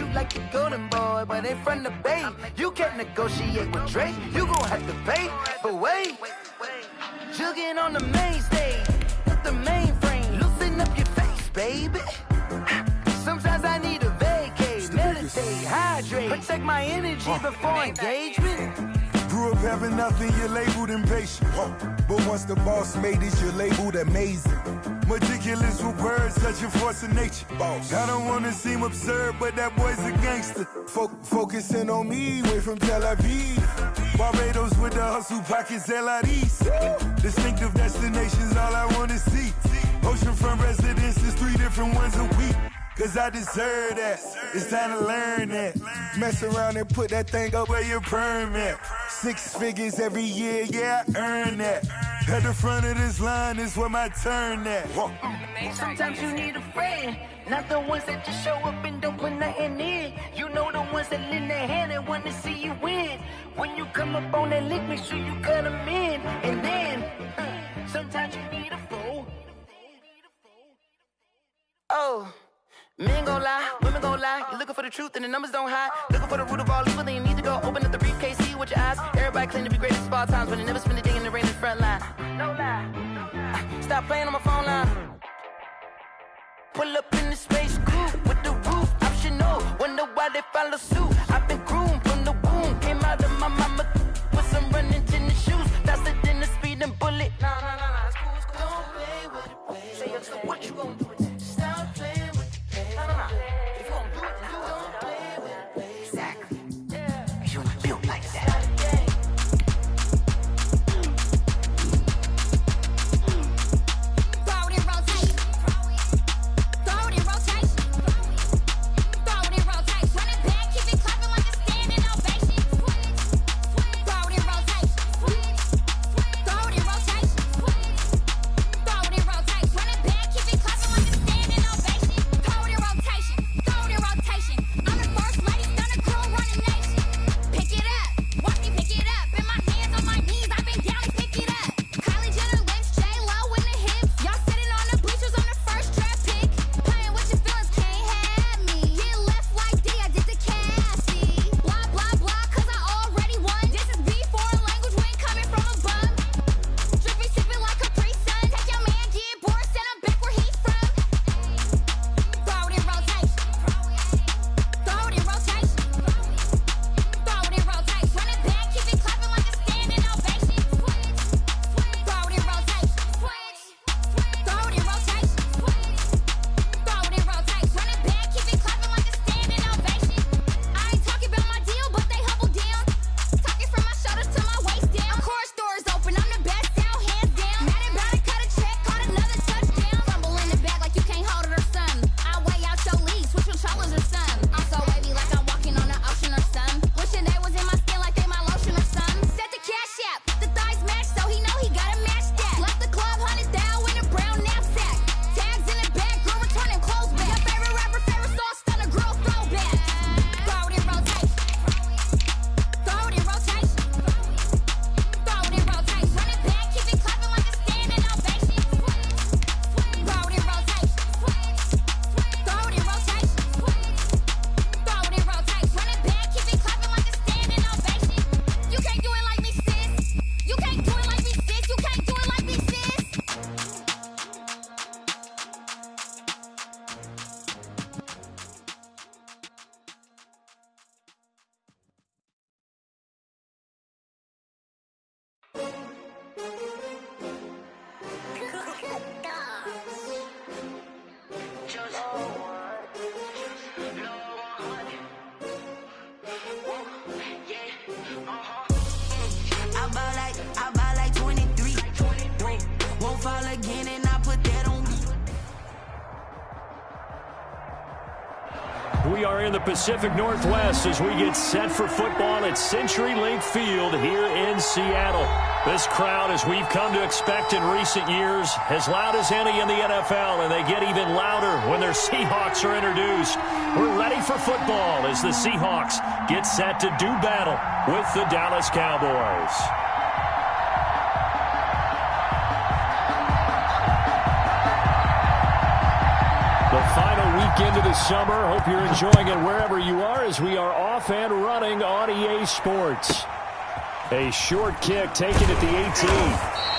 shoot like a golden boy, but ain't from the Bay. You can't negotiate with Drake, you gon' have to pay. But wait, jugging on the main stage, with the mainframe, loosen up your face, baby. Sometimes I need a vacate, meditate, hydrate, protect my energy before engagement. Grew up having nothing, you're labeled impatient. But once the boss made it, you're labeled amazing. Meticulous with words, such a force of nature. I don't wanna seem absurd, but that boy's a gangster. Focusing on me, way from Tel Aviv. Barbados with the hustle pockets, LIDs. Distinctive destinations, all I wanna see. Oceanfront residences, 3 different ones a week. Cause I deserve that, it's time to learn that. Mess around and put that thing up where your permit. 6 figures every year, yeah, I earn that. At the front of this line is where my turn at. Sometimes you need a friend, not the ones that just show up and don't put nothing in. You know the ones that lend their hand and want to see you win. When you come up on that lick, make sure you cut them in. And then, sometimes you need a fool. Oh. Men gon' lie, women gon' lie. You're looking for the truth and the numbers don't hide. Looking for the root of all evil, then you need to go open up the briefcase, see with your eyes. Everybody claim to be great at small times, but they never spend a day in the rain in the front line. No lie. Stop playing on my phone line. Pull up in the space coupe with the roof optional. Wonder why they follow suit. I've been groomed from the womb. Came out of my mama with some running tennis shoes. Faster than the speeding bullet. Nah, it's cool, it's cool. Don't play with it, baby. Say so what you gon' do with it? Stop playing with it. If you gon' do it, then don't play with it, baby. Exactly. Yeah. You ain't built like that. Throw it in rotation. Throw it in rotation. Throw it in rotation. Run it back, keep it clapping like a standing ovation. Throw it in rotation. Throw it in rotation. Throw it in rotation. Run it back, keep it clapping like a standing ovation. Throw it in rotation. Throw it in rotation. I'm the first lady, stunner crew, running nation. Pick it up, watch me pick it up. In my hands, on my knees, I've been down to pick it up. Kylie Jenner lips, J-Lo in the hips. Y'all sitting on the bleachers on the first draft pick. Playing with your feelings, can't have me. Get left like D, I did the Cassie. Blah, blah, blah, cause I already won. This is B, foreign language, we ain't coming from a bum. Drippy, sipping like Capri Sun. Take your man, get bored, send him back where he's from. Throw it in rotation. Throw it in rotation. Throw it in rotation. Run it back, keep it clapping like a standing ovation. Throw it in rotation. Throw it in rotation. Throw it in rotation. Run it back, keep it clapping like a standing ovation. I ain't talking about my deal, but they humble down. Talking from my shoulders to my waist down. Course doors open, I'm the best out, hands down. Mad about it, cut a check, caught another touchdown. Fumble in the bag like you can't hold it or something. I weigh out your league, switch controllers or something. I'm so wavy like I'm walking on the ocean or something. Wishing they was in my skin like they my lotion or something. Set the cash app, the thighs match, so he know he gotta match that. Left the club, 100,000 in a brown knapsack. Tags in the bag, girl returning clothes back. Your favorite rapper, favorite song, stunner, girl throwback. Throw it in rotation. Throw it in rotation. Throw it in rotation. Run it back, keep it clapping like a standing ovation. Throw it in rotation. Throw it in rotation. Throw it in rotation. Run it back, keep it clapping like a standing ovation. You can't do it like me, sis. You can't do it like me, sis. You can't do it like me, sis. I buy like 23. Won't fall again and I put that on me. We are in the Pacific Northwest as we get set for football at CenturyLink Field here in Seattle. This crowd, as we've come to expect in recent years, as loud as any in the NFL, and they get even louder when their Seahawks are introduced. We're ready for football as the Seahawks get set to do battle with the Dallas Cowboys. The final week week into the summer. Hope you're enjoying it wherever you are as we are off and running on EA Sports. A short kick taken at the 18.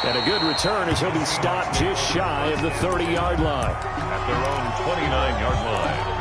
And a good return as he'll be stopped just shy of the 30-yard line. At their own 29-yard line.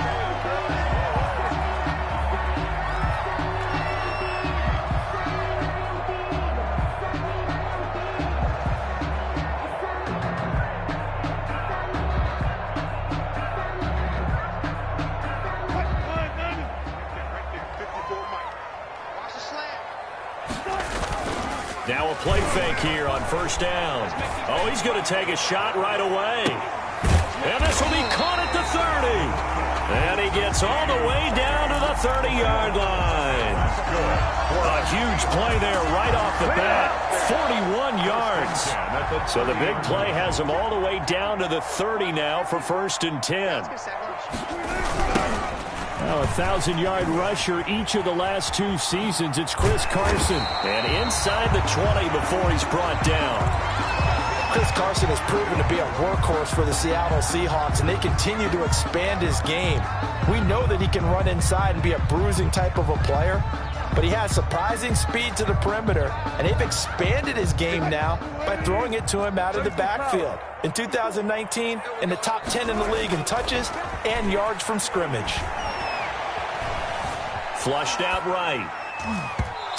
Now a play fake here on first down. Oh, he's going to take a shot right away. And this will be caught at the 30. And he gets all the way down to the 30-yard line. A huge play there right off the bat. 41 yards. So the big play has him all the way down to the 30 now for 1st and 10. Now a 1,000-yard rusher each of the last 2 seasons. It's Chris Carson. And inside the 20 before he's brought down. Chris Carson has proven to be a workhorse for the Seattle Seahawks, and they continue to expand his game. We know that he can run inside and be a bruising type of a player, but he has surprising speed to the perimeter, and they've expanded his game now by throwing it to him out of the backfield. In 2019, in the top 10 in the league in touches and yards from scrimmage. Flushed out right.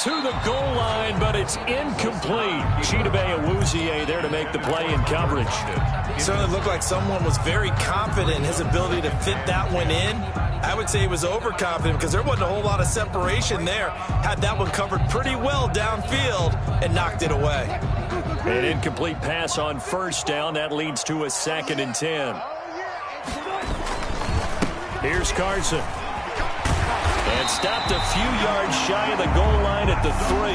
To the goal line, but it's incomplete. Chidobe Awuzie there to make the play in coverage. It certainly looked like someone was very confident in his ability to fit that one in. I would say he was overconfident because there wasn't a whole lot of separation there. Had that one covered pretty well downfield and knocked it away. An incomplete pass on first down. That leads to a 2nd and 10. Here's Carson. And stopped a few yards shy of the goal line at the 3.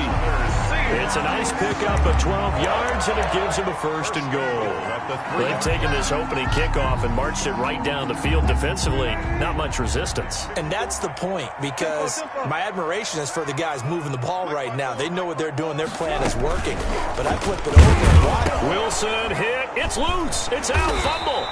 It's a nice pickup of 12 yards, and it gives him a 1st and goal. They've taken this opening kickoff and marched it right down the field defensively. Not much resistance. And that's the point, because my admiration is for the guys moving the ball right now. They know what they're doing. Their plan is working. But I flip it over and watch. Wilson hit. It's loose. It's out. Fumble.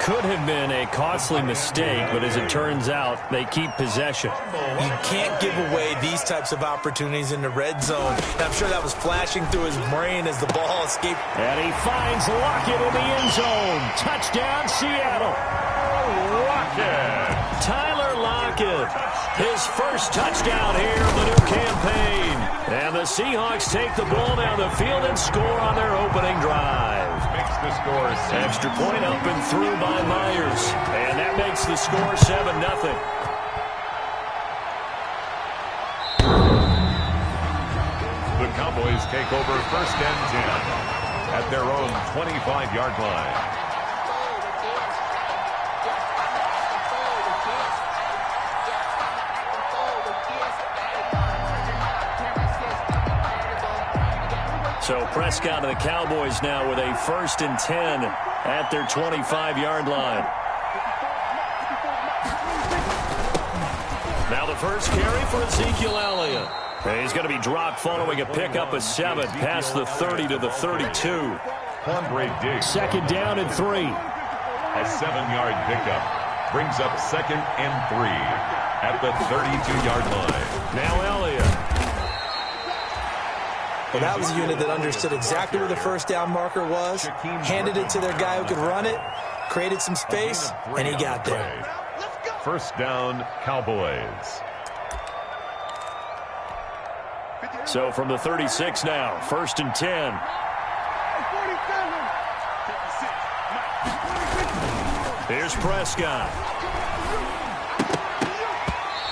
Could have been a costly mistake, but as it turns out, they keep possession. You can't give away these types of opportunities in the red zone. And I'm sure that was flashing through his brain as the ball escaped. And he finds Lockett in the end zone. Touchdown, Seattle. Lockett. Tyler Lockett. His first touchdown here of the new campaign. And the Seahawks take the ball down the field and score on their opening drive. Makes the score 7. Extra point up and through by Myers. And that makes the score 7-0. The Cowboys take over 1st and 10 at their own 25-yard line. So Prescott and the Cowboys now with a 1st and 10 at their 25-yard line. Now the first carry for Ezekiel Elliott. He's going to be dropped following a pickup of 7 past the 30 to the 32. Andre Diggs. 2nd down and 3. A 7-yard pickup brings up 2nd and 3 at the 32-yard line. Now Elliott. Well, that was a unit that understood exactly where the first down marker was, handed it to their guy who could run it, created some space, and he got there. 1st down, Cowboys. So from the 36 now, 1st and 10. Here's Prescott.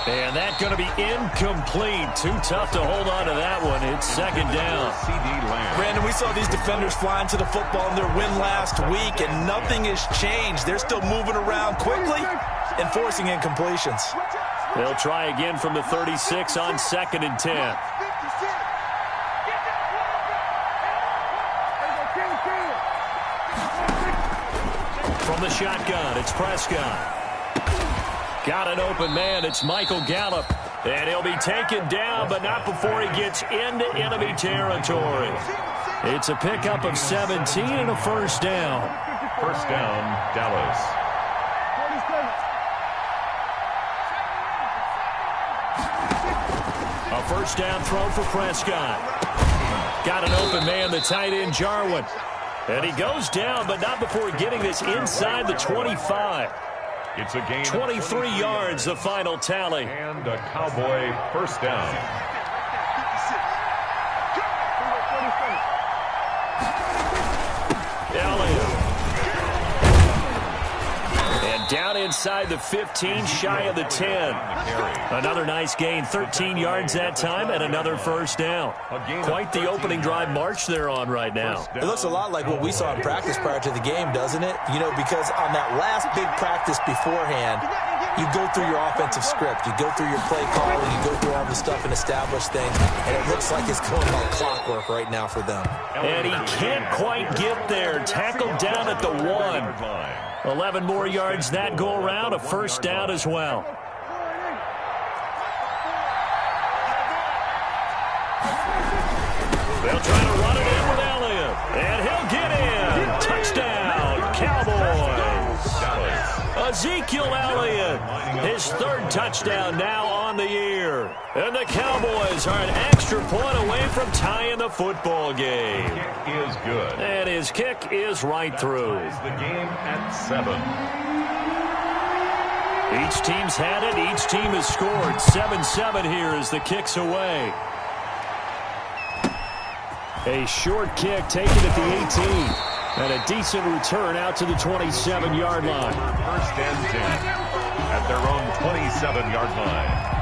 And that's going to be incomplete. Too tough to hold on to that one. It's 2nd down. Brandon, we saw these defenders flying to the football in their win last week, and nothing has changed. They're still moving around quickly and forcing incompletions. They'll try again from the 36 on 2nd and 10. From the shotgun, it's Prescott. Got an open man. It's Michael Gallup. And he'll be taken down, but not before he gets into enemy territory. It's a pickup of 17 and a 1st down. 1st down, Dallas. A first down throw for Prescott. Got an open man, the tight end Jarwin. And he goes down, but not before getting this inside the 25. It's a gain 23 yards, the final tally. And a Cowboy first down. Elliott. And down inside the 15, shy of the 10. Another nice gain, 13 yards that time, and another first down. Quite the opening drive march they're on right now. It looks a lot like what we saw in practice prior to the game, doesn't it? You know, because on that last big practice beforehand, you go through your offensive script, you go through your play calling, you go through all the stuff and establish things, and it looks like it's going like clockwork right now for them. And he can't quite get there. Tackled down at the 1. 11 more yards that go around, a first down as well. They'll try to run it in with Elliott, and he'll get in. Touchdown, Cowboys. Ezekiel Elliott, his third touchdown now on the year. And the Cowboys are an extra point away from tying the football game. Kick is good. And his kick is right through. The game at 7. Each team's had it. Each team has scored. 7-7 here as the kick's away. A short kick taken at the 18. And a decent return out to the 27-yard line. First and 10 at their own 27-yard line.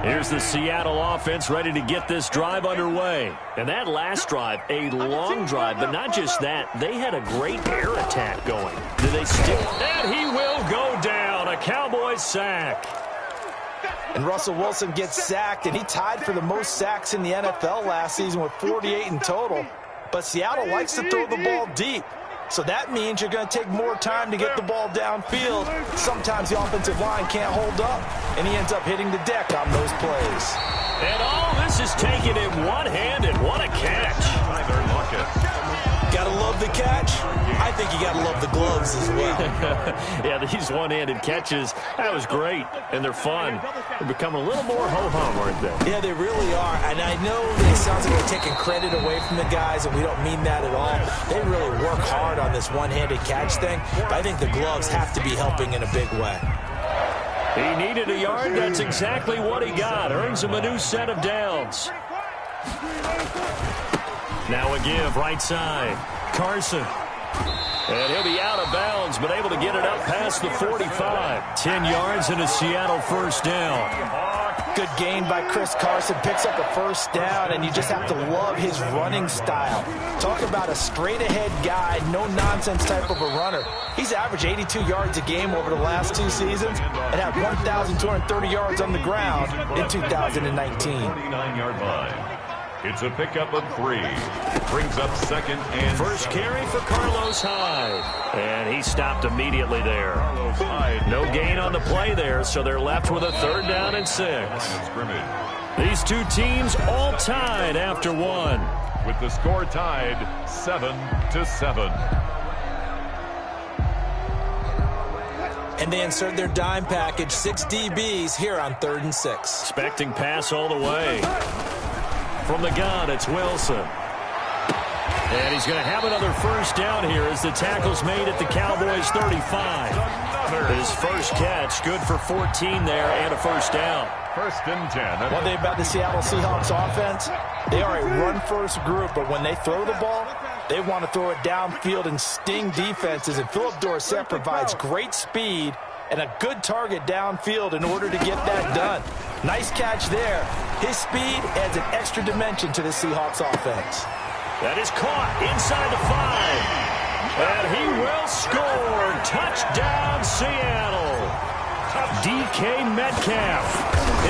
Here's the Seattle offense ready to get this drive underway. And that last drive, a long drive, but not just that. They had a great air attack going. Do they stick? And he will go down. A Cowboys sack. And Russell Wilson gets sacked, and he tied for the most sacks in the NFL last season with 48 in total. But Seattle likes to throw the ball deep. So that means you're going to take more time to get the ball downfield. Sometimes the offensive line can't hold up, and he ends up hitting the deck on those plays. And all this is taken in one-handed. What a catch. Gotta love the catch. I think you gotta love the gloves as well. Yeah, these one-handed catches, that was great, and they're fun. They become a little more ho-hum, aren't they? Yeah, they really are, and I know that it sounds like we're taking credit away from the guys, and we don't mean that at all. They really work hard on this one-handed catch thing, but I think the gloves have to be helping in a big way. He needed a yard. That's exactly what he got. Earns him a new set of downs. Now a give, right side. Carson. And he'll be out of bounds, but able to get it up past the 45. 10 yards and a Seattle first down. Good gain by Chris Carson. Picks up a first down, and you just have to love his running style. Talk about a straight-ahead guy, no-nonsense type of a runner. He's averaged 82 yards a game over the last 2 seasons and had 1,230 yards on the ground in 2019. 49-yard line. It's a pickup of 3. Brings up second and first 7. carry for Carlos Hyde. And he stopped immediately there. No gain on the play there, so they're left with a third down and 6. These two teams all tied after 1. With the score tied 7-7. And they insert their dime package, 6 DBs here on 3rd and 6. Expecting pass all the way. From the gun, it's Wilson. And he's going to have another first down here as the tackle's made at the Cowboys 35. His first catch, good for 14 there and a first down. First and 10. One thing about the Seattle Seahawks offense, they are a run-first group, but when they throw the ball, they want to throw it downfield and sting defenses. And Philip Dorsett provides great speed and a good target downfield in order to get that done. Nice catch there. His speed adds an extra dimension to the Seahawks offense. That is caught inside the 5. And he will score. Touchdown, Seattle. DK Metcalf,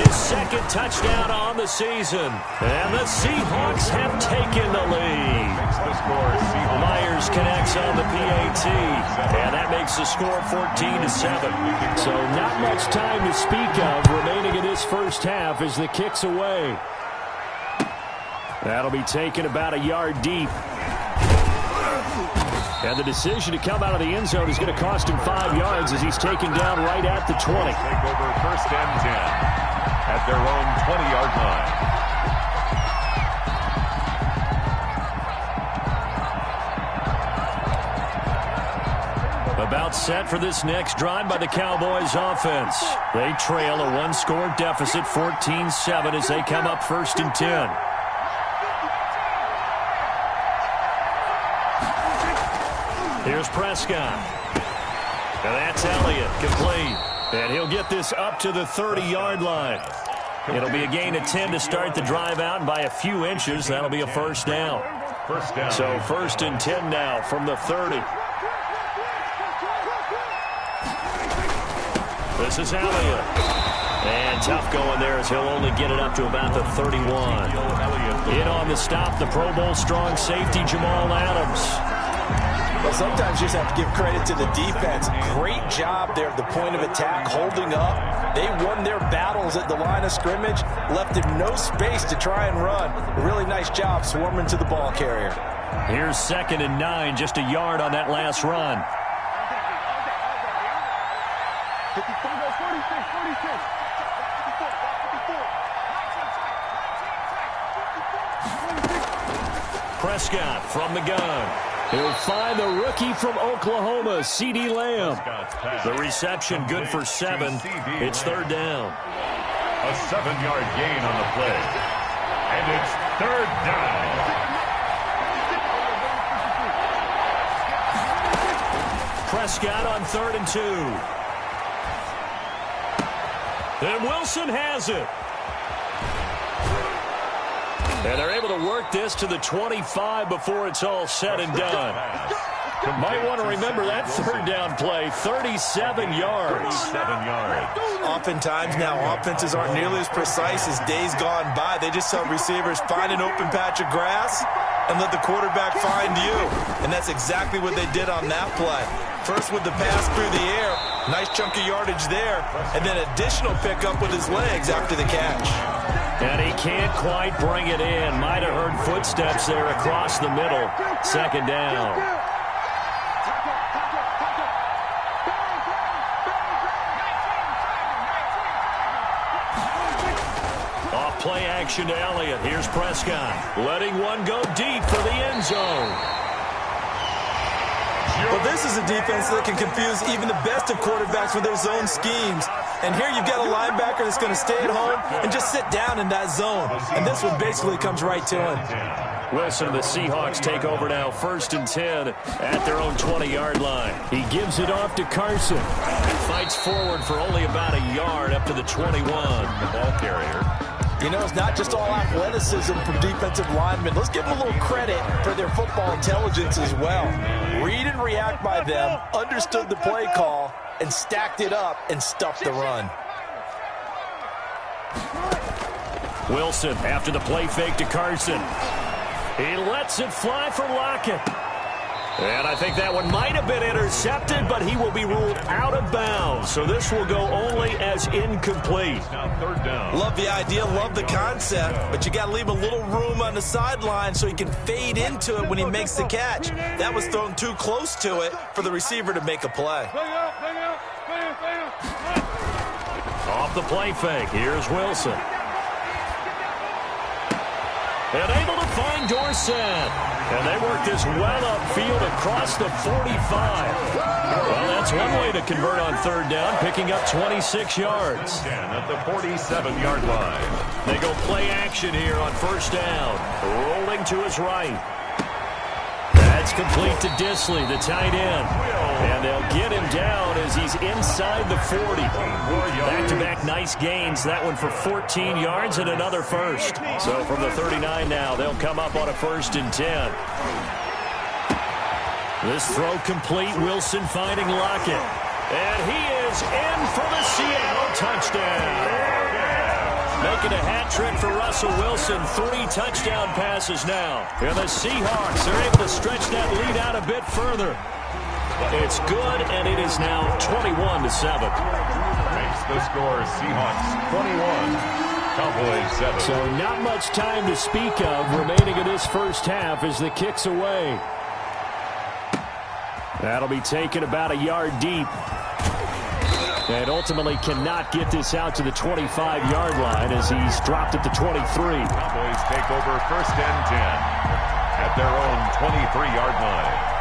his second touchdown on the season. And the Seahawks have taken the lead. Myers connects on the PAT. And that makes the score 14-7. So not much time to speak of remaining in this first half as the kick's away. That'll be taken about a yard deep. And the decision to come out of the end zone is going to cost him 5 yards as he's taken down right at the 20. Take over 1st and 10 at their own 20-yard line. About set for this next drive by the Cowboys offense. They trail a 1-score deficit, 14-7, as they come up 1st and 10. Here's Prescott. And that's Elliott, complete. And he'll get this up to the 30-yard line. It'll be a gain of 10 to start the drive out, and by a few inches, that'll be a first down. So 1st and 10 now from the 30. This is Elliott. And tough going there as he'll only get it up to about the 31. In on the stop, the Pro Bowl strong safety, Jamal Adams. Well, sometimes you just have to give credit to the defense. Great job there at the point of attack, holding up. They won their battles at the line of scrimmage, left him no space to try and run. A really nice job swarming to the ball carrier. Here's 2nd and 9, just a yard on that last run. Prescott from the gun. He'll find the rookie from Oklahoma, CeeDee Lamb. The reception good for 7. It's 3rd down. A 7-yard gain on the play. And it's 3rd down. Prescott on 3rd and 2. And Wilson has it. And they're able to work this to the 25 before it's all said and done. Might want to remember that 3rd down play, 37 yards. Oftentimes now offenses aren't nearly as precise as days gone by. They just tell receivers, find an open patch of grass and let the quarterback find you. And that's exactly what they did on that play. First with the pass through the air, nice chunk of yardage there, and then additional pickup with his legs after the catch. And he can't quite bring it in. Might have heard footsteps there across the middle. 2nd down. Off play action to Elliott. Here's Prescott. Letting one go deep for the end zone. Well, this is a defense that can confuse even the best of quarterbacks with their zone schemes. And here you've got a linebacker that's going to stay at home and just sit down in that zone. And this one basically comes right to him. Wilson and the Seahawks take over now, 1st and 10 at their own 20-yard line. He gives it off to Carson. And fights forward for only about a yard up to the 21. The ball carrier. You know, it's not just all athleticism from defensive linemen. Let's give them a little credit for their football intelligence as well. Read and react by them, understood the play call, and stacked it up and stuffed the run. Wilson after the play fake to Carson. He lets it fly for Lockett. And I think that one might have been intercepted, but he will be ruled out of bounds. So this will go only as incomplete. Now 3rd down. Love the idea, love the concept, but you got to leave a little room on the sideline so he can fade into it when he makes the catch. That was thrown too close to it for the receiver to make a play. Off the play fake, here's Wilson. And able to find Dorsett. And they work this well upfield across the 45. Well, that's one way to convert on 3rd down, picking up 26 yards. At the 47-yard line. They go play action here on 1st down. Rolling to his right. That's complete to Disley, the tight end. And they'll get him down as he's inside the 40. Back-to-back nice gains. That one for 14 yards and another first. So from the 39 now, they'll come up on a 1st and 10. This throw complete. Wilson finding Lockett. And he is in for the Seattle touchdown. Making a hat trick for Russell Wilson. 3 touchdown passes now. And the Seahawks are able to stretch that lead out a bit further. It's good, and it is now 21-7. Makes the score Seahawks 21, Cowboys 7. So not much time to speak of remaining in this first half as the kick's away. That'll be taken about a yard deep. And ultimately cannot get this out to the 25-yard line as he's dropped at the 23. Cowboys take over 1st and 10 at their own 23-yard line.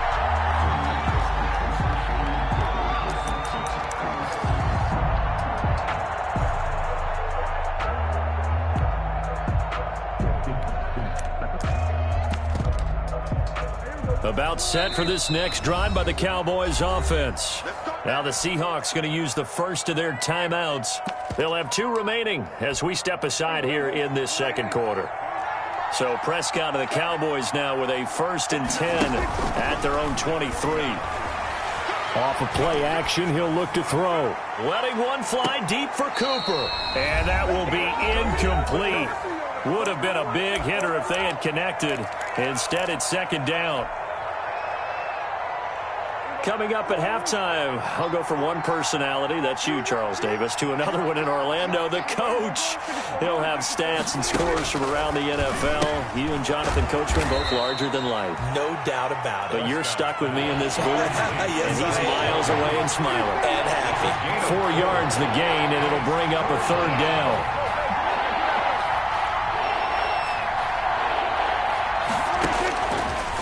About set for this next drive by the Cowboys offense. Now the Seahawks going to use the first of their timeouts. They'll have 2 remaining as we step aside here in this second quarter. So Prescott of the Cowboys now with a 1st and 10 at their own 23. Off of play action, he'll look to throw. Letting one fly deep for Cooper. And that will be incomplete. Would have been a big hitter if they had connected. Instead, it's 2nd down. Coming up at halftime, I'll go from one personality, that's you, Charles Davis, to another one in Orlando, the coach. He'll have stats and scores from around the NFL. You and Jonathan Coachman, both larger than life. No doubt about it. But you're stuck with me in this booth, yes, and he's miles away and smiling. And happy. 4 yards the gain, and it'll bring up a 3rd down.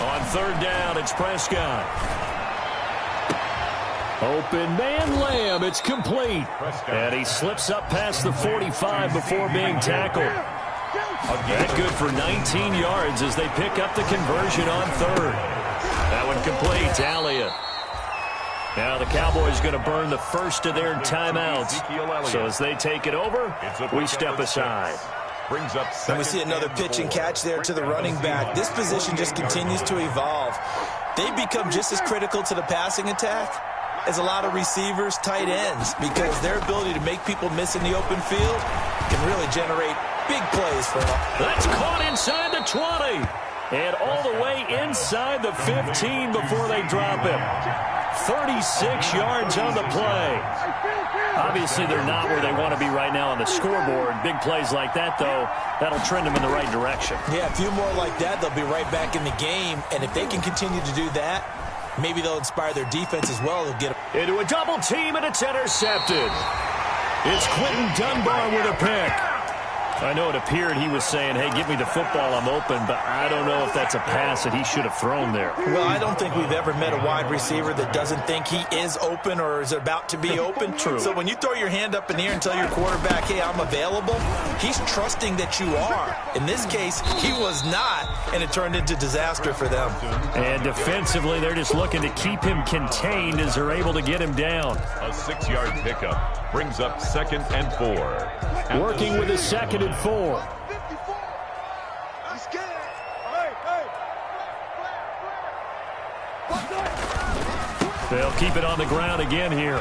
On 3rd down, it's Prescott. Open man, Lamb. It's complete. And he slips up past the 45 before being tackled. That good for 19 yards as they pick up the conversion on 3rd. That one complete to Elliott. Now the Cowboys going to burn the first of their timeouts. So as they take it over, we step aside. And we see another pitch and catch there to the running back. This position just continues to evolve. They become just as critical to the passing attack as a lot of receivers, tight ends, because their ability to make people miss in the open field can really generate big plays for them. That's caught inside the 20. And all the way inside the 15 before they drop him. 36 yards on the play. Obviously, they're not where they want to be right now on the scoreboard. Big plays like that, though, that'll trend them in the right direction. Yeah, a few more like that, they'll be right back in the game. And if they can continue to do that, maybe they'll inspire their defense as well. They'll get into a double team, and it's intercepted. It's Quentin Dunbar with a pick. I know it appeared he was saying, hey, give me the football, I'm open, but I don't know if that's a pass that he should have thrown there. Well, I don't think we've ever met a wide receiver that doesn't think he is open or is about to be open. True. So when you throw your hand up in the air and tell your quarterback, hey, I'm available, he's trusting that you are. In this case, he was not, and it turned into disaster for them. And defensively, they're just looking to keep him contained as they're able to get him down. A 6-yard pickup brings up 2nd and 4. Working with a 2nd and 4. They'll keep it on the ground again here.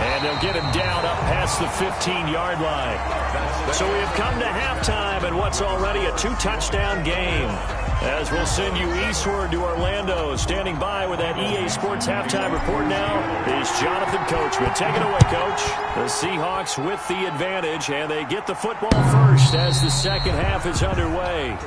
And they'll get him down up past the 15-yard line. So we have come to halftime in what's already a 2-touchdown game. As we'll send you eastward to Orlando. Standing by with that EA Sports halftime report now is Jonathan Coachman. Take it away, Coach. The Seahawks with the advantage, and they get the football first as the second half is underway.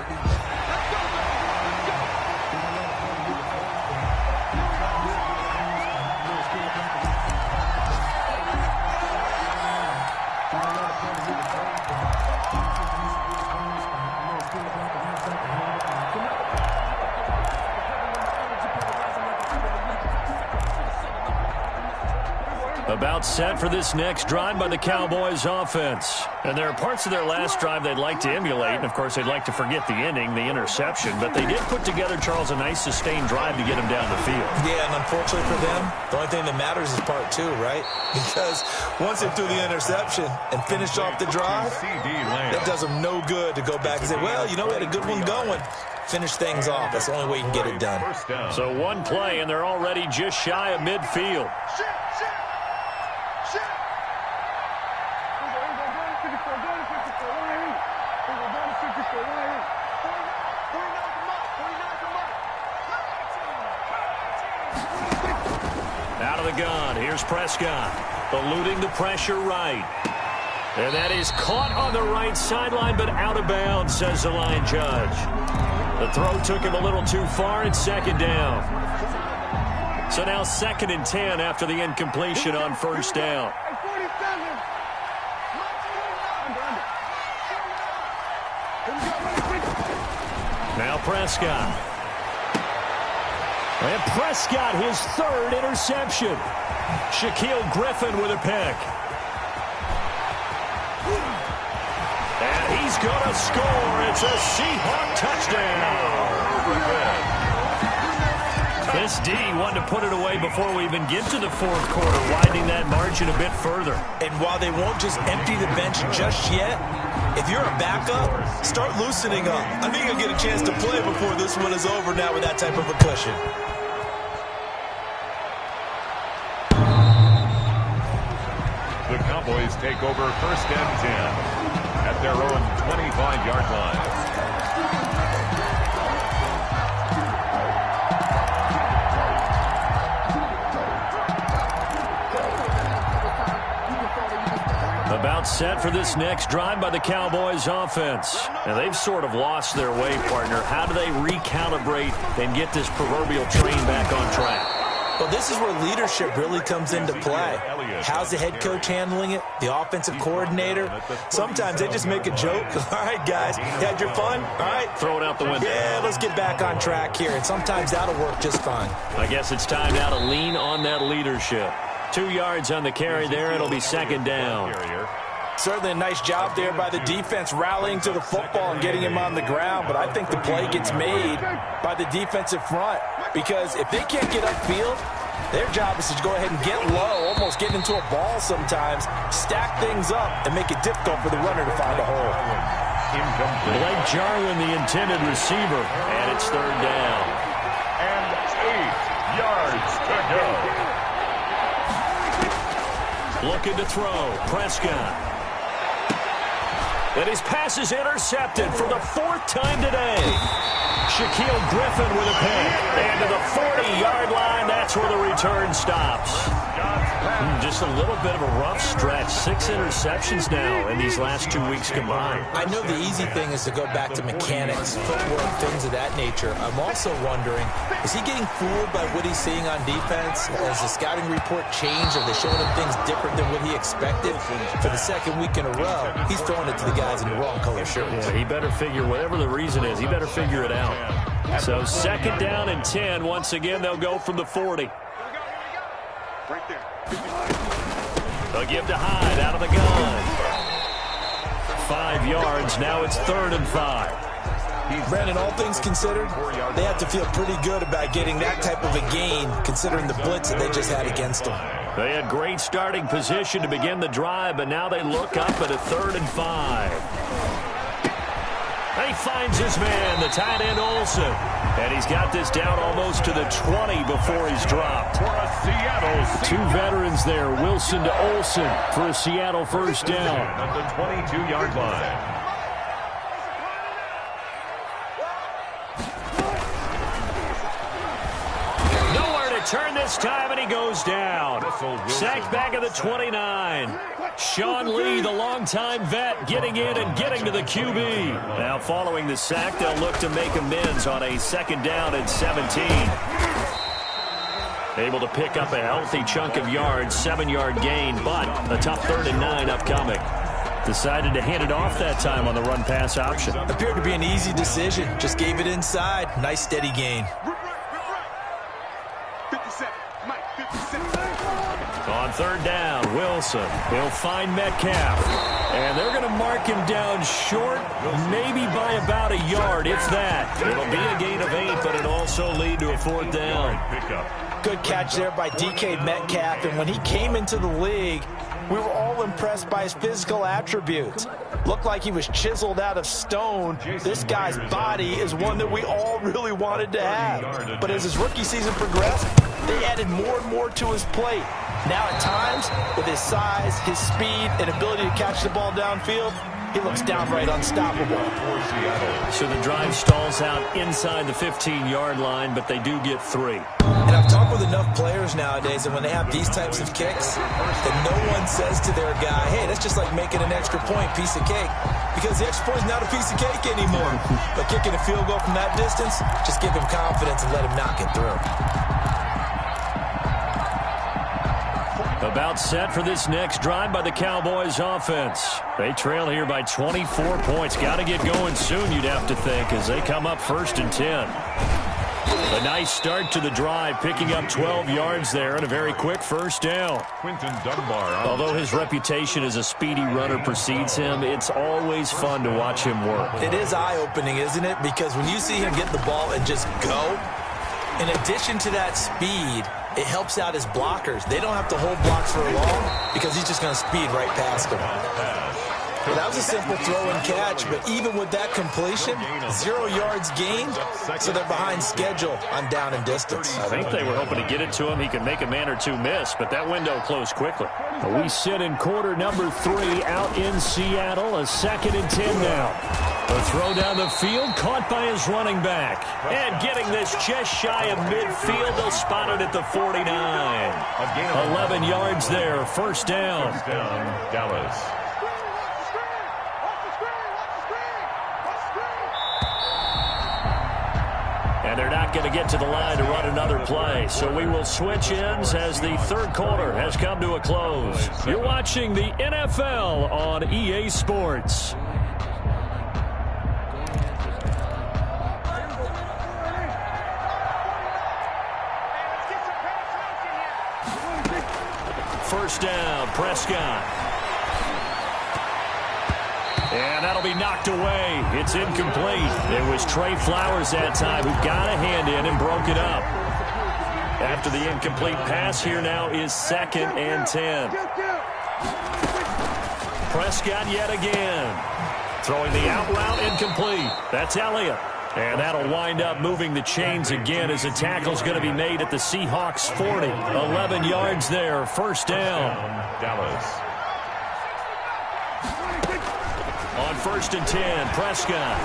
About set for this next drive by the Cowboys offense. And there are parts of their last drive they'd like to emulate. And, of course, they'd like to forget the ending, the interception. But they did put together, Charles, a nice sustained drive to get him down the field. Yeah, and unfortunately for them, the only thing that matters is part 2, right? Because once they threw the interception and finished off the drive, it does them no good to go back and say, well, you know, we had a good one going. Finish things off. That's the only way you can get it done. So one play, and they're already just shy of midfield. Out of the gun, here's Prescott, eluding the pressure right. And that is caught on the right sideline, but out of bounds, says the line judge. The throw took him a little too far. It's second down. So now 2nd and 10 after the incompletion on first down. Now Prescott. And Prescott, his 3rd interception. Shaquille Griffin with a pick. And he's going to score. It's a Seahawks touchdown. This D wanted to put it away before we even get to the 4th quarter, widening that margin a bit further. And while they won't just empty the bench just yet, if you're a backup, start loosening up. I think you'll get a chance to play before this one is over now with that type of a cushion. The Cowboys take over 1st and 10 at their own 25-yard line. About set for this next drive by the Cowboys offense. And they've sort of lost their way, partner. How do they recalibrate and get this proverbial train back on track? Well, this is where leadership really comes into play. How's the head coach handling it? The offensive coordinator? Sometimes they just make a joke. All right, guys, you had your fun? All right. Throw it out the window. Yeah, let's get back on track here. And sometimes that'll work just fine. I guess it's time now to lean on that leadership. 2 yards on the carry there. It'll be 2nd down. Certainly a nice job there by the defense rallying to the football and getting him on the ground, but I think the play gets made by the defensive front because if they can't get upfield, their job is to go ahead and get low, almost get into a ball sometimes, stack things up, and make it difficult for the runner to find a hole. Blake Jarwin, the intended receiver, and it's 3rd down. And 8 yards to go. Looking to throw, Prescott. And his pass is intercepted for the 4th time today. Shaquille Griffin with a pick. And to the 40-yard line, that's where the return stops. Just a little bit of a rough stretch. 6 interceptions now in these last 2 weeks combined. I know the easy thing is to go back to mechanics, footwork, things of that nature. I'm also wondering, is he getting fooled by what he's seeing on defense? Has the scouting report changed? Are they showing him things different than what he expected? For the 2nd week in a row, he's throwing it to the guys in the wrong color shirts. Yeah, he better figure, whatever the reason is, he better figure it out. So 2nd down and 10. Once again, they'll go from the 40. Right there. They'll give to Hyde out of the gun. 5 yards. Now it's 3rd and 5. Brandon, all things considered, they have to feel pretty good about getting that type of a gain, considering the blitz that they just had against them. They had great starting position to begin the drive, but now they look up at a 3rd and 5. He finds his man, the tight end Olsen. And he's got this down almost to the 20 before he's dropped. For a Seattle 2 veterans there, Wilson to Olsen for a Seattle 1st down. At the 22-yard line. Turn this time, and he goes down. Sacked back at the 29. Sean Lee, the longtime vet, getting in and getting to the QB. Now following the sack, they'll look to make amends on a 2nd down and 17. Able to pick up a healthy chunk of yards, 7-yard gain, but a tough 3rd and 9 upcoming. Decided to hand it off that time on the run-pass option. Appeared to be an easy decision. Just gave it inside. Nice steady gain. On 3rd down, Wilson. He'll find Metcalf. And they're going to mark him down short, maybe by about a yard, if that. It'll be a gain of 8, but it'll also lead to a 4th down. Good catch there by DK Metcalf. And when he came into the league, we were all impressed by his physical attributes. Looked like he was chiseled out of stone. This guy's body is one that we all really wanted to have. But as his rookie season progressed, they added more and more to his plate. Now at times, with his size, his speed, and ability to catch the ball downfield, he looks downright unstoppable. So the drive stalls out inside the 15-yard line, but they do get 3. And I've talked with enough players nowadays that when they have these types of kicks, that no one says to their guy, hey, that's just like making an extra point, piece of cake. Because the extra point is not a piece of cake anymore. But kicking a field goal from that distance, just give him confidence and let him knock it through. About set for this next drive by the Cowboys offense. They trail here by 24 points. Got to get going soon, you'd have to think, as they come up 1st and 10. A nice start to the drive, picking up 12 yards there and a very quick first down. Although his reputation as a speedy runner precedes him, it's always fun to watch him work. It is eye-opening, isn't it? Because when you see him get the ball and just go, in addition to that speed, it helps out his blockers. They don't have to hold blocks for long because he's just going to speed right past them. Well, that was a simple throw and catch, but even with that completion, 0 yards gained, so they're behind schedule on down and distance. I think they were hoping to get it to him. He could make a man or two miss, but that window closed quickly. We sit in quarter number 3 out in Seattle, a 2nd and 10 now. A throw down the field, caught by his running back. And getting this just shy of midfield, they'll spot it at the 49. 11 yards there, first down. Dallas. And they're not going to get to the line to run another play. So we will switch ends as the third quarter has come to a close. You're watching the NFL on EA Sports. First down, Prescott. And that'll be knocked away. It's incomplete. It was Trey Flowers that time who got a hand in and broke it up. After the incomplete pass, here now is 2nd and 10. Prescott yet again. Throwing the out route, incomplete. That's Elliott. And that'll wind up moving the chains again as a tackle's going to be made at the Seahawks 40. 11 yards there, first down. Dallas. On 1st and 10, Prescott.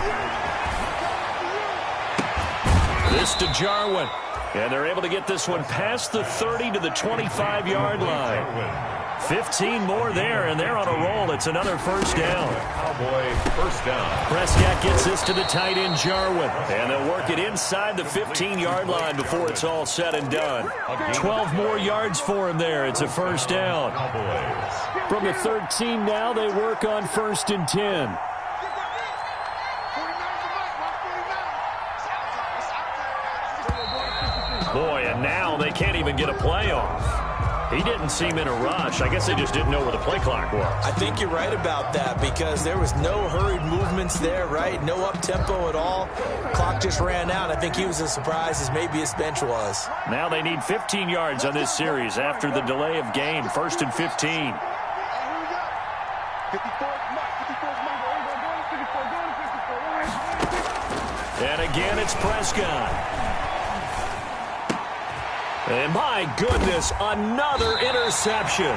This to Jarwin. And they're able to get this one past the 30 to the 25-yard line. 15 more there, and they're on a roll. It's another first down. Cowboy first down. Prescott gets this to the tight end, Jarwin. And they'll work it inside the 15-yard line before it's all said and done. 12 more yards for him there. It's a first down. From the 13 now, they work on 1st and 10. Boy, and now they can't even get a play off. He didn't seem in a rush. I guess they just didn't know where the play clock was. I think you're right about that because there was no hurried movements there, right? No up-tempo at all. Clock just ran out. I think he was as surprised as maybe his bench was. Now they need 15 yards on this series after the delay of game. 1st and 15. And again, it's Prescott. And my goodness, another interception.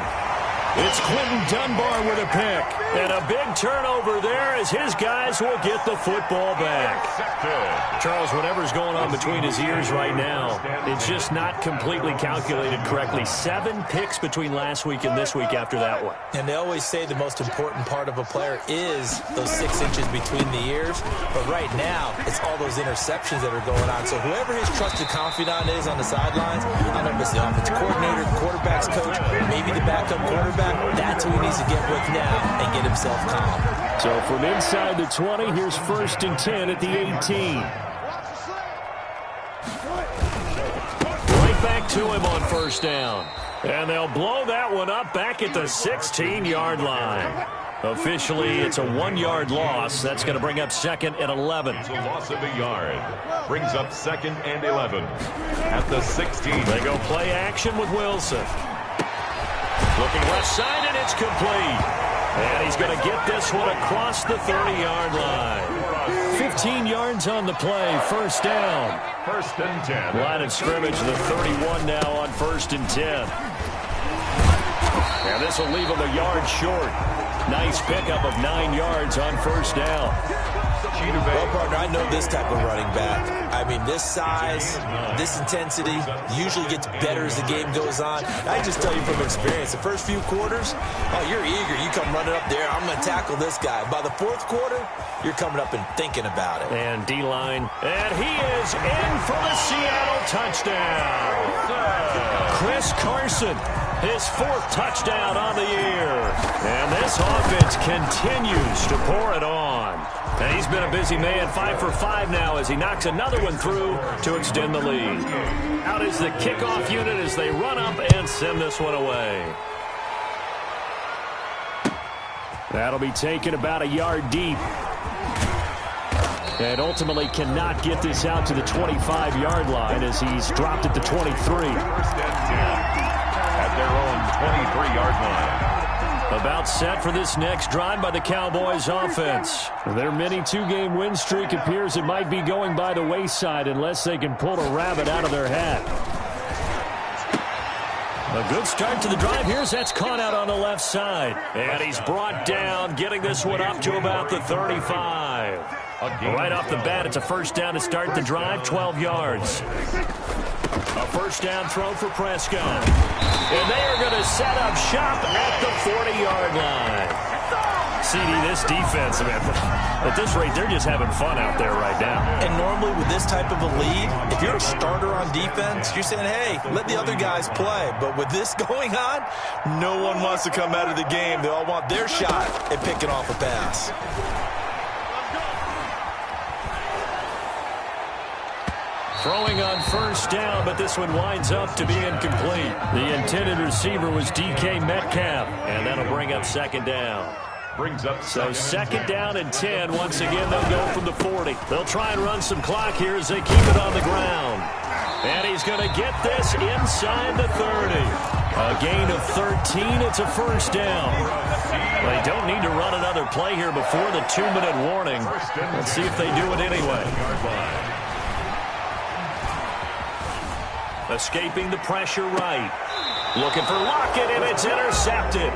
It's Quentin Dunbar with a pick. And a big turnover there as his guys will get the football back. Charles, whatever's going on between his ears right now, it's just not completely calculated correctly. 7 picks between last week and this week after that one. And they always say the most important part of a player is those 6 inches between the ears. But right now, it's all those interceptions that are going on. So whoever his trusted confidant is on the sidelines, I don't know if it's the offensive coordinator, the quarterback's coach, maybe the backup quarterback, that's who he needs to get with now and get himself calm. So from inside the 20, here's 1st and 10 at the 18. Right back to him on first down. And they'll blow that one up back at the 16-yard line. Officially, it's a 1-yard loss. That's going to bring up 2nd and 11. It's a loss of a yard. Brings up 2nd and 11 at the 16. They go play action with Wilson. Looking left side, and it's complete. And he's going to get this one across the 30-yard line. 15 yards on the play, first down. 1st and 10. Line of scrimmage, the 31 now on 1st and 10. And this will leave him a yard short. Nice pickup of 9 yards on first down. Well, partner, I know this type of running back. I mean, this size, this intensity usually gets better as the game goes on. I just tell you from experience, the first few quarters, oh, you're eager. You come running up there, I'm going to tackle this guy. By the fourth quarter, you're coming up and thinking about it. And D-line, and he is in for the Seattle touchdown. Chris Carson, his 4th touchdown on the year. And this offense continues to pour it on. And he's been a busy man, 5 for 5 now as he knocks another one through to extend the lead. Out is the kickoff unit as they run up and send this one away. That'll be taken about a yard deep. And ultimately cannot get this out to the 25-yard line as he's dropped at the 23. At their own 23-yard line. About set for this next drive by the Cowboys offense. Their mini 2-game win streak appears it might be going by the wayside unless they can pull a rabbit out of their hat. A good start to the drive. Here's that's caught out on the left side. And he's brought down, getting this one up to about the 35. Right off the bat, it's a first down to start the drive, 12 yards. A first down throw for Prescott. And they are going to set up shop at the 40-yard line. CD, this defense, man, at this rate, they're just having fun out there right now. And normally with this type of a lead, if you're a starter on defense, you're saying, hey, let the other guys play. But with this going on, no one wants to come out of the game. They all want their shot at picking off a pass. Throwing on first down, but this one winds up to be incomplete. The intended receiver was DK Metcalf, and that'll bring up second down. So second down and 10. Once again, they'll go from the 40. They'll try and run some clock here as they keep it on the ground. And he's going to get this inside the 30. A gain of 13. It's a first down. They don't need to run another play here before the 2-minute warning. Let's see if they do it anyway. Escaping the pressure right. Looking for Lockett, and it's intercepted.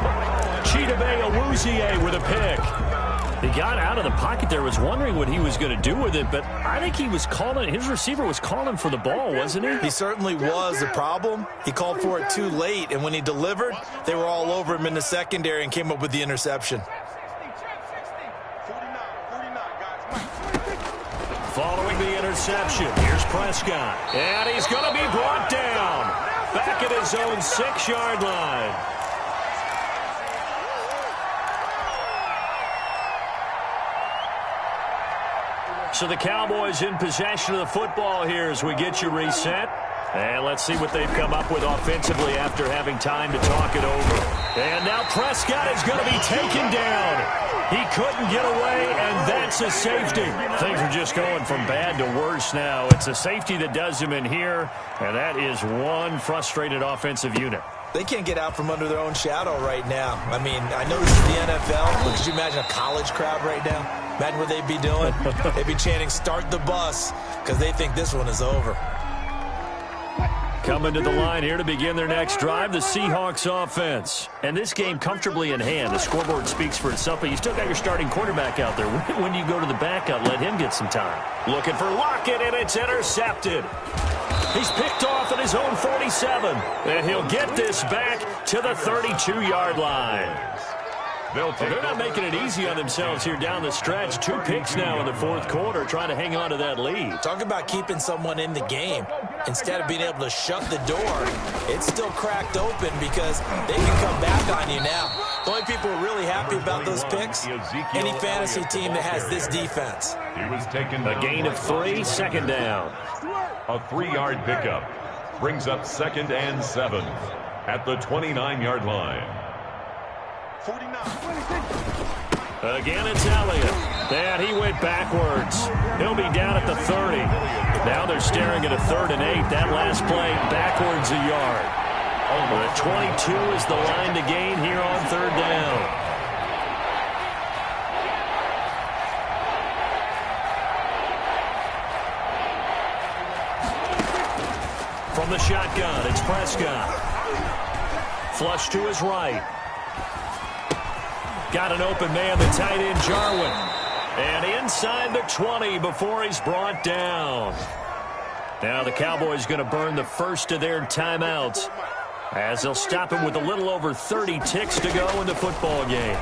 Chidobe Awuzie with a pick. He got out of the pocket there, was wondering what he was going to do with it, but I think he was calling, his receiver was calling for the ball, wasn't he? He certainly was. The problem, he called for it too late, and when he delivered, they were all over him in the secondary and came up with the interception. Following the interception, here's Prescott. And he's going to be brought down. Back at his own 6-yard line. So the Cowboys in possession of the football here as we get you reset. And let's see what they've come up with offensively after having time to talk it over. And now Prescott is going to be taken down. He couldn't get away, and that's a safety. Things are just going from bad to worse now. It's a safety that does him in here, and that is one frustrated offensive unit. They can't get out from under their own shadow right now. I mean, I know this is the NFL, but could you imagine a college crowd right now? Imagine what they'd be doing. They'd be chanting, start the bus, because they think this one is over. Coming to the line here to begin their next drive, the Seahawks offense. And this game comfortably in hand. The scoreboard speaks for itself, but you still got your starting quarterback out there. When you go to the backup, let him get some time. Looking for Lockett, and it's intercepted. He's picked off at his own 47. And he'll get this back to the 32-yard line. They're not making it easy on themselves here down the stretch. 2 picks now in the fourth quarter, trying to hang on to that lead. Talk about keeping someone in the game. Instead of being able to shut the door, it's still cracked open because they can come back on you now. The only people who are really happy about those picks, any fantasy team that has this defense. A gain of 3, second down. A 3-yard pickup brings up second and 7 at the 29-yard line. Again, it's Elliott. And he went backwards. He'll be down at the 30. Now they're staring at a 3rd and 8. That last play backwards a yard. The 22 is the line to gain here on 3rd down. From the shotgun, it's Prescott. Flush to his right. Got an open man, the tight end, Jarwin. And inside the 20 before he's brought down. Now the Cowboys going to burn the first of their timeouts as they'll stop him with a little over 30 ticks to go in the football game.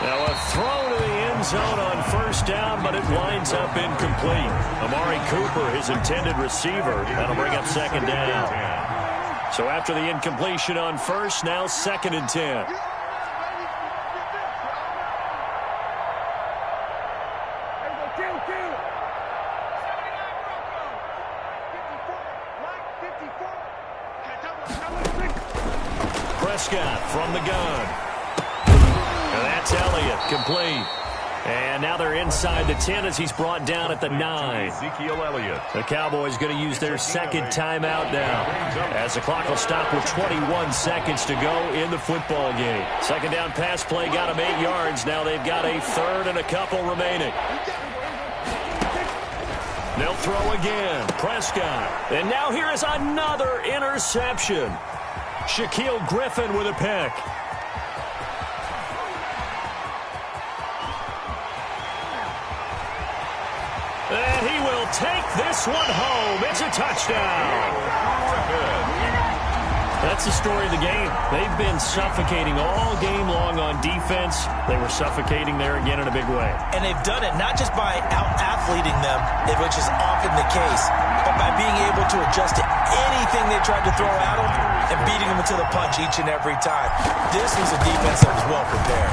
Now a throw to the end zone on first down, but it winds up incomplete. Amari Cooper, his intended receiver. That'll bring up second down. So after the incompletion on first, now 2nd and 10. Prescott from the gun. And that's Elliott, complete. And now they're inside the 10 as he's brought down at the 9. Ezekiel Elliott. The Cowboys going to use their second timeout now as the clock will stop with 21 seconds to go in the football game. Second down pass play got them 8 yards. Now they've got a third and a couple remaining. They'll throw again. Prescott. And now here is another interception. Shaquille Griffin with a pick. And he will take this one home. It's a touchdown. That's the story of the game. They've been suffocating all game long on defense. They were suffocating there again in a big way. And they've done it not just by out-athleting them, which is often the case, but by being able to adjust to anything they tried to throw at them and beating them into the punch each and every time. This was a defense that was well prepared.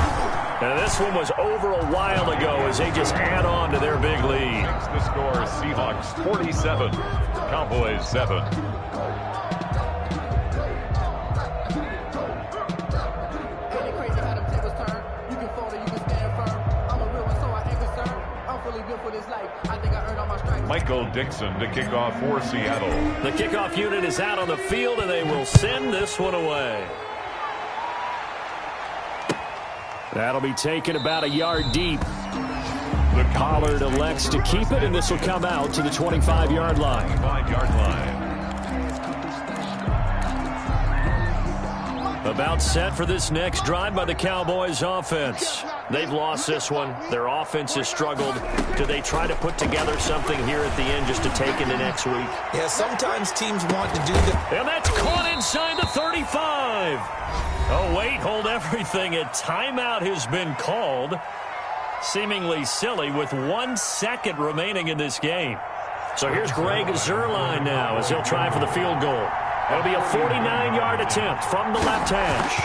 And this one was over a while ago as they just add on to their big lead. The score is Seahawks 47, Cowboys 7. Michael Dixon to kick off for Seattle. The kickoff unit is out on the field, and they will send this one away. That'll be taken about a yard deep. Pollard elects to keep it, and this will come out to the 25-yard line. 25-yard line. About set for this next drive by the Cowboys offense. They've lost this one. Their offense has struggled. Do they try to put together something here at the end just to take into next week? Yeah, sometimes teams want to do that. And that's caught inside the 35. Oh, wait, hold everything. A timeout has been called. Seemingly silly with 1 second remaining in this game. So here's Greg Zuerlein now as he'll try for the field goal. It'll be a 49-yard attempt from the left hash.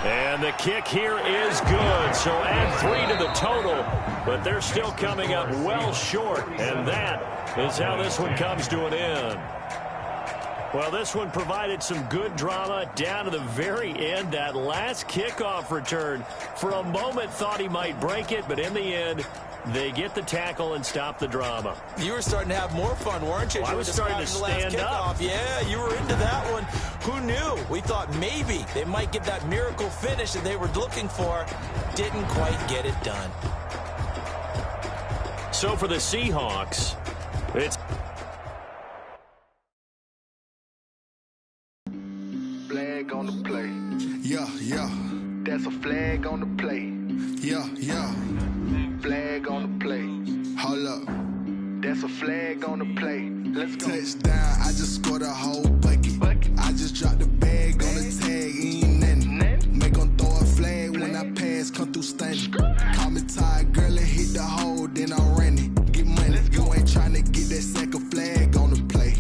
And the kick here is good. So add 3 to the total. But they're still coming up well short. And that is how this one comes to an end. Well, this one provided some good drama down to the very end. That last kickoff return, for a moment thought he might break it, but in the end, they get the tackle and stop the drama. You were starting to have more fun, weren't you? Well, I was starting to stand up. Yeah, you were into that one. Who knew? We thought maybe they might get that miracle finish that they were looking for. Didn't quite get it done. So for the Seahawks, it's... Flag on the play. Yeah, yeah. That's a flag on the play. Yeah, yeah. Flag on the play. Hold up. That's a flag on the play. Let's go. Touchdown, I just scored a whole bucket. I just dropped the bag on the tag, ain't nothing. Make them throw a flag when I pass, come through stunning. Call me tired, girl, and hit the hole, then I'm running. Get money, you ain't trying to get that second flag on the play.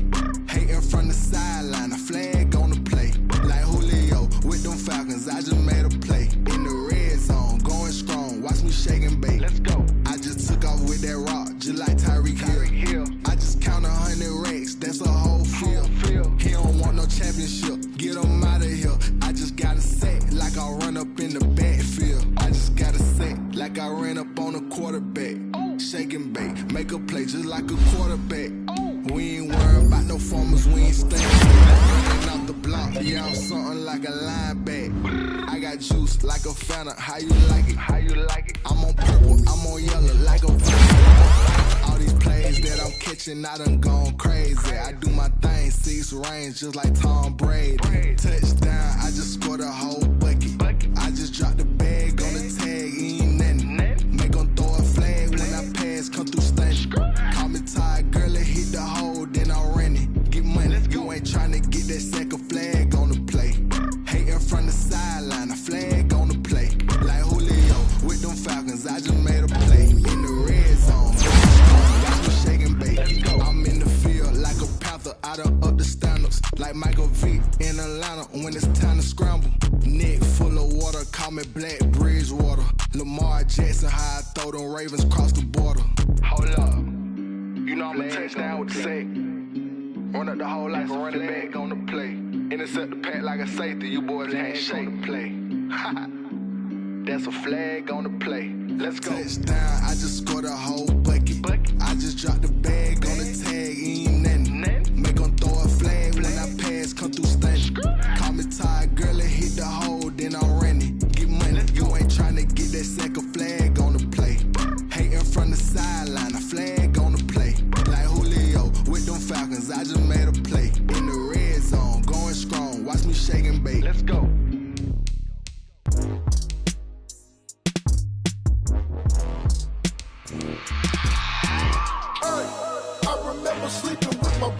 Hating from the sideline, a flag on the play. Like Julio with them Falcons, I just made a play. In the red zone, going strong, watch me shake and bake. Let's go. I just took off with that rock, just like Tyreek Hill. I just count 100 racks, that's a whole field. He don't want no championship, get him out of here. I just got a sack, like I run up in the backfield. I just got a sack, like I ran up on a quarterback. Shake and bake, make a play just like a quarterback. We ain't worried about no formers, we ain't staying off the block. Yeah, I'm something like a linebacker. I got juice like a Fanta, how you like it? How you like it? I'm on purple, I'm on yellow like a All these plays that I'm catching, I done gone crazy. I do my thing, 6 rings just like Tom Brady. Touchdown, I just scored a whole bucket. I just dropped the bag on the tag, ain't nothing. Make 'em throw a flag when I pass, come through stunning. Call me tired, girl, it hit the hole, then I ran it. Get money, you ain't tryna get that second flag on the play. Hating from the sideline, a flag on the play. Like Julio with them Falcons, I just made a play. In the red zone, watch me shake and bake. I'm in the field like a panther, I done up the standards. Like Michael Vick in Atlanta when it's time to scramble. Neck full of water, call me Black Bridgewater. Lamar Jackson, how I throw them Ravens cross the border. Hold up, you know I'm a touchdown with the sack. Run up the whole life, running back on the play. Intercept the pack like a safety, you boys ain't shake the play. That's a flag on the play. Let's go. Touchdown, I just scored a whole bucket. I just dropped the bag on the tag, ain't nothing. Make 'em throw a flag when I pass, come through stunning. Call me tired, girl, it hit the hole, then I ran it. Get money, you ain't tryna get that second flag on the play. Hating from the sideline, a flag on the play. Like Julio with them Falcons, I just made a play. In the red zone, going strong, watch me shake and bake. Let's go. I remember sleeping with my